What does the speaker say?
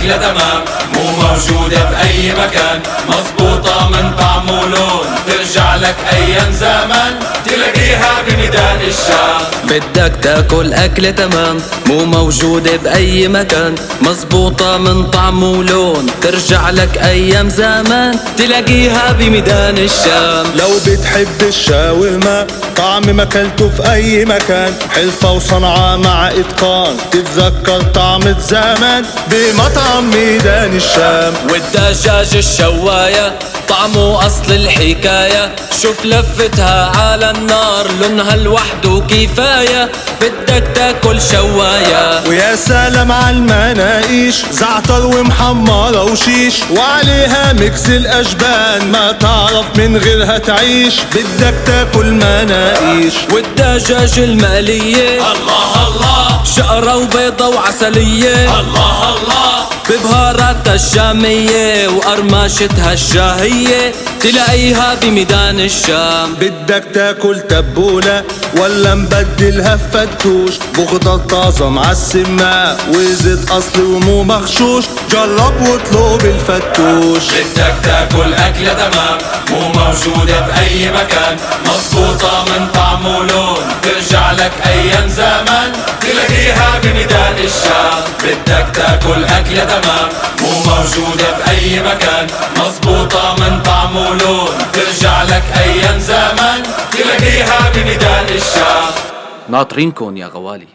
أكلة تمام، مو موجودة بأي مكان، مظبوطة من طعم ولون، ترجع لك أيام زمان تلاقيها بميدان الشام. بدك تاكل أكلة تمام، مو موجودة بأي مكان، مظبوطة من طعم ولون، ترجع لك أيام زمان تلاقيها بميدان الشام. لو بتحب الشاورما طعم ما كلته في أي مكان، حلفة وصنعة مع إتقان، تتذكر طعم زمان بمطعم ميدان الشام. والدجاج الشواية طعمه أصل الحكاية، شوف لفتها على النار لونها لوحده كفاية. بدك تاكل شواية ويا سلام على المناقيش، زعتر ومحمرة وشيش، وعليها ميكس الأجبان ما تعرف من غيرها تعيش. بدك تاكل مناقيش. والدجاج المقلية الله الله، شقرة وبيضة وعسلية الله الله، ببهاراتها الشامية وقرماشتها الشاهية تلاقيها بميدان الشام. بدك تاكل تبولة ولا مبدلها فتوش، بخضر طازة مع السماء وزيت أصلي ومو مغشوش، جرب واطلب الفتوش. بدك تاكل أكلة تمام، مو موجودة بأي مكان، مظبوطة من طعم ولون، ترجع لك أيام زمان تلاقيها بميدان الشام. بدك تاكل أكلة تمام، مو موجودة بأي مكان، مظبوطة من طعم ولون، ترجع لك أيام زمان تلاقيها بميدان الشام. ناطرينكن يا غوالي.